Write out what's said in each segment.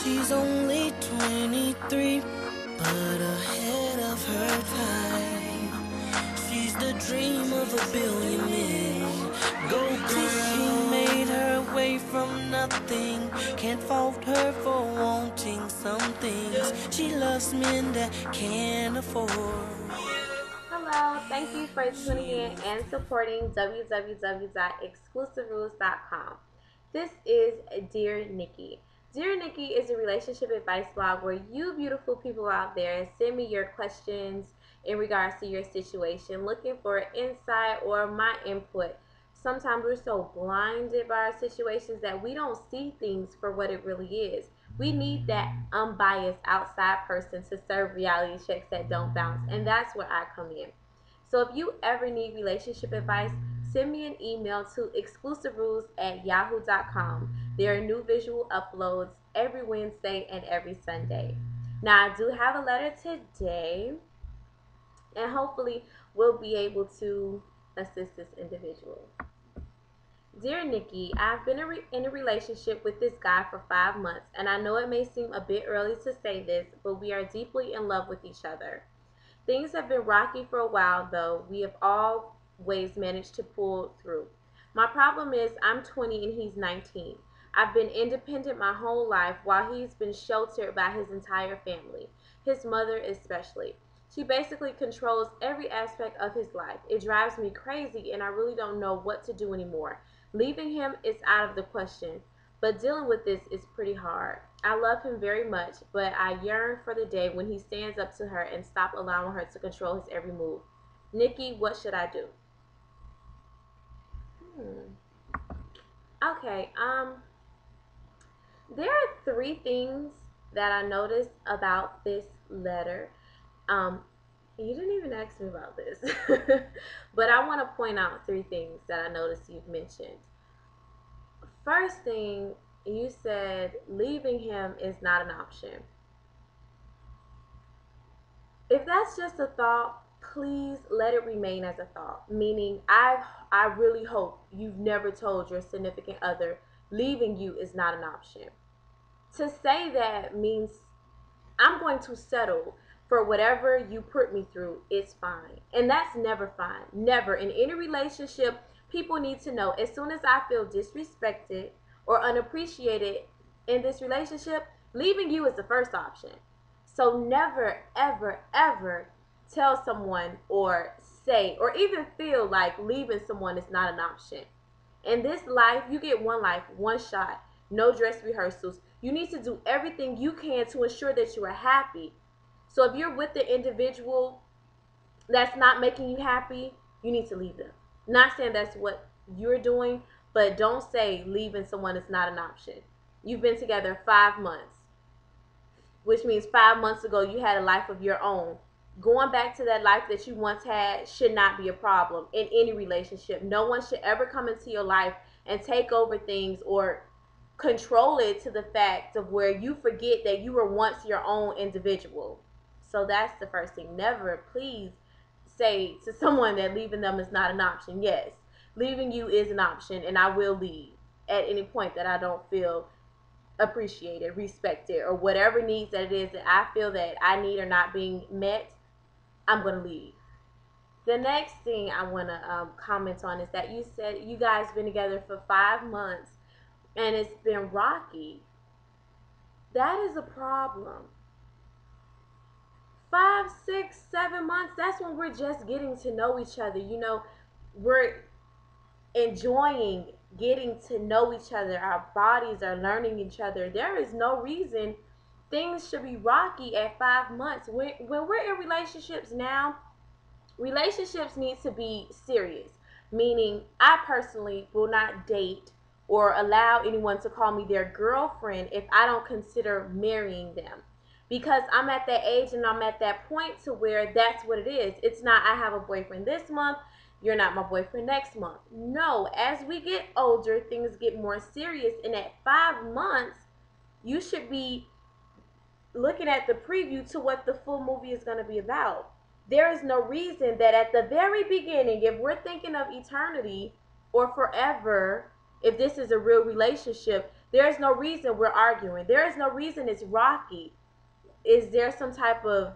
She's only 23, but ahead of her time. She's the dream of a billion men. Go girl. She made her way from nothing. Can't fault her for wanting some things. She loves men that can't afford. Hello, thank you for tuning in and supporting www.exclusiverules.com. This is Dear Nikki. Dear Nikki is a relationship advice blog where you beautiful people out there send me your questions in regards to your situation, looking for insight or my input. Sometimes we're so blinded by our situations that we don't see things for what it really is. We need that unbiased outside person to serve reality checks that don't bounce, and that's where I come in. So if you ever need relationship advice, send me an email to exclusiverules@yahoo.com. There are new visual uploads every Wednesday and every Sunday. Now, I do have a letter today, and hopefully we'll be able to assist this individual. Dear Nikki, I've been in a relationship with this guy for 5 months, and I know it may seem a bit early to say this, but we are deeply in love with each other. Things have been rocky for a while, though. We have always managed to pull through. My problem is I'm 20 and he's 19. I've been independent my whole life while he's been sheltered by his entire family, his mother especially. She basically controls every aspect of his life. It drives me crazy and I really don't know what to do anymore. Leaving him is out of the question, but dealing with this is pretty hard. I love him very much, but I yearn for the day when he stands up to her and stop allowing her to control his every move. Nikki, what should I do? Okay, there are three things that I noticed about this letter. Um, you didn't even ask me about this, but I want to point out three things that I noticed you've mentioned. First thing, you said leaving him is not an option. If that's just a thought, please let it remain as a thought. Meaning, I really hope you've never told your significant other leaving you is not an option. To say that means I'm going to settle for whatever you put me through is fine. And that's never fine. Never. In any relationship, people need to know as soon as I feel disrespected or unappreciated in this relationship, leaving you is the first option. So never, ever, ever tell someone or say or even feel like leaving someone is not an option. In this life, you get one life, one shot, no dress rehearsals. You need to do everything you can to ensure that you are happy. So if you're with the individual that's not making you happy, you need to leave them. Not saying that's what you're doing, but don't say leaving someone is not an option. You've been together 5 months, which means 5 months ago you had a life of your own. Going back to that life that you once had should not be a problem in any relationship. No one should ever come into your life and take over things or control it to the fact of where you forget that you were once your own individual. So that's the first thing. Never, please say to someone that leaving them is not an option. Yes, leaving you is an option, and I will leave at any point that I don't feel appreciated, respected, or whatever needs that it is that I feel that I need are not being met. I'm going to leave. The next thing I want to comment on is that you said you guys been together for 5 months and it's been rocky. That is a problem. 5, 6, 7 months, that's when we're just getting to know each other. We're enjoying getting to know each other. Our bodies are learning each other. There is no reason things should be rocky at 5 months. When we're in relationships now, relationships need to be serious. Meaning, I personally will not date or allow anyone to call me their girlfriend if I don't consider marrying them. Because I'm at that age and I'm at that point to where that's what it is. It's not I have a boyfriend this month, you're not my boyfriend next month. No, as we get older, things get more serious. And at 5 months, you should be looking at the preview to what the full movie is going to be about. There is no reason that at the very beginning, if we're thinking of eternity or forever, if this is a real relationship, There is no reason we're arguing. There is no reason it's rocky. Is there some type of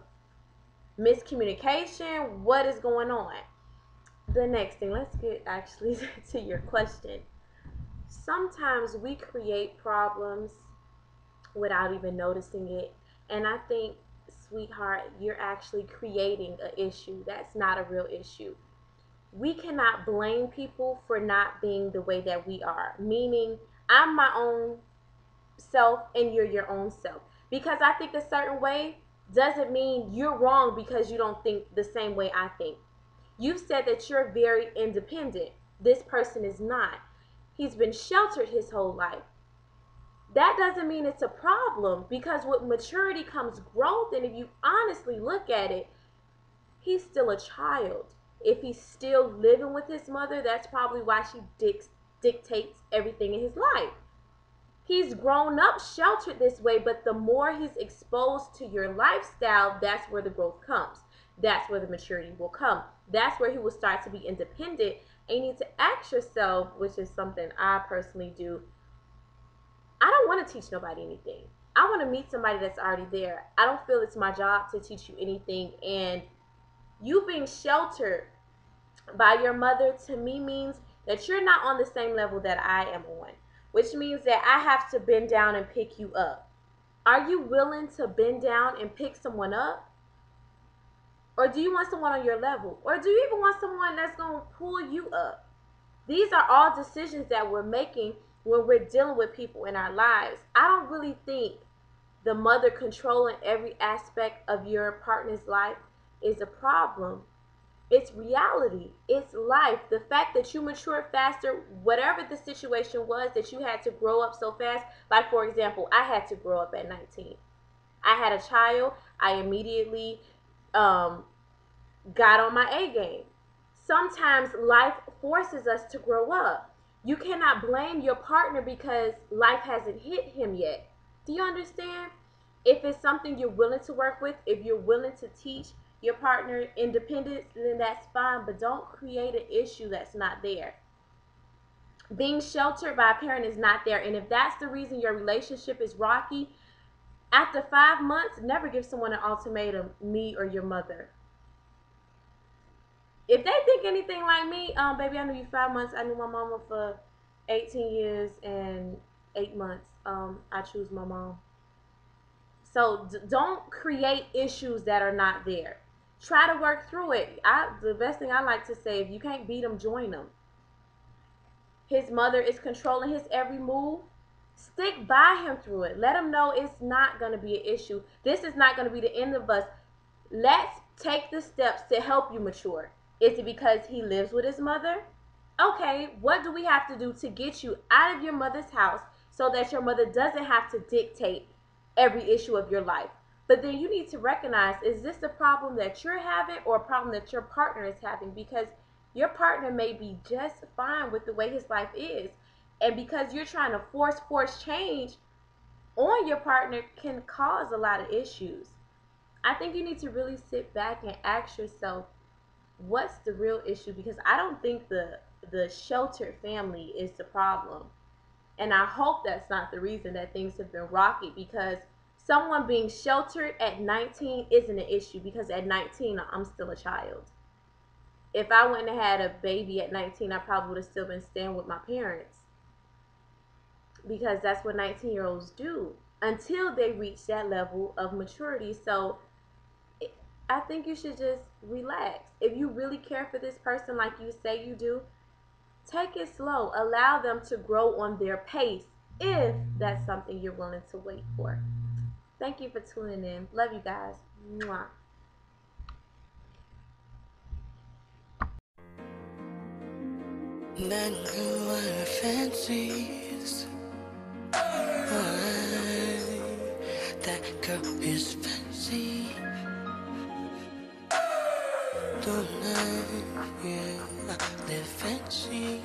miscommunication? What is going on? The next thing, let's get actually to your question. Sometimes we create problems without even noticing it. And I think, sweetheart, you're actually creating an issue. That's not a real issue. We cannot blame people for not being the way that we are. Meaning, I'm my own self and you're your own self. Because I think a certain way doesn't mean you're wrong because you don't think the same way I think. You've said that you're very independent. This person is not. He's been sheltered his whole life. That doesn't mean it's a problem, because with maturity comes growth. And if you honestly look at it, he's still a child. If he's still living with his mother, that's probably why she dictates everything in his life. He's grown up sheltered this way, but the more he's exposed to your lifestyle, that's where the growth comes. That's where the maturity will come. That's where he will start to be independent. And you need to ask yourself, which is something I personally do, I don't want to teach nobody anything. I want to meet somebody that's already there. I don't feel it's my job to teach you anything. And you being sheltered by your mother, to me, means that you're not on the same level that I am on, which means that I have to bend down and pick you up. Are you willing to bend down and pick someone up? Or do you want someone on your level? Or do you even want someone that's going to pull you up? These are all decisions that we're making when we're dealing with people in our lives. I don't really think the mother controlling every aspect of your partner's life is a problem. It's reality. It's life. The fact that you matured faster, whatever the situation was that you had to grow up so fast. Like, for example, I had to grow up at 19. I had a child. I immediately got on my A game. Sometimes life forces us to grow up. You cannot blame your partner because life hasn't hit him yet. Do you understand? If it's something you're willing to work with, if you're willing to teach your partner independence, then that's fine, but don't create an issue that's not there. Being sheltered by a parent is not there, and if that's the reason your relationship is rocky, after 5 months, never give someone an ultimatum, me or your mother. If they think anything like me, baby, I knew you 5 months. I knew my mama for 18 years and 8 months. I choose my mom. So don't create issues that are not there. Try to work through it. The best thing I like to say, if you can't beat them, join them. His mother is controlling his every move. Stick by him through it. Let him know it's not going to be an issue. This is not going to be the end of us. Let's take the steps to help you mature. Is it because he lives with his mother? Okay, what do we have to do to get you out of your mother's house so that your mother doesn't have to dictate every issue of your life? But then you need to recognize, is this a problem that you're having or a problem that your partner is having? Because your partner may be just fine with the way his life is. And because you're trying to force change on your partner can cause a lot of issues. I think you need to really sit back and ask yourself, what's the real issue? Because I don't think the sheltered family is the problem. And I hope that's not the reason that things have been rocky, because someone being sheltered at 19 isn't an issue, because at 19 I'm still a child. If I wouldn't have had a baby at 19, I probably would have still been staying with my parents, because that's what 19-year-olds do until they reach that level of maturity. So I think you should just relax. If you really care for this person like you say you do, take it slow. Allow them to grow on their pace if that's something you're willing to wait for. Thank you for tuning in. Love you guys. Mwah. That girl are fancies. Why? That girl is fancy. Don't I? Yeah, they're fancy.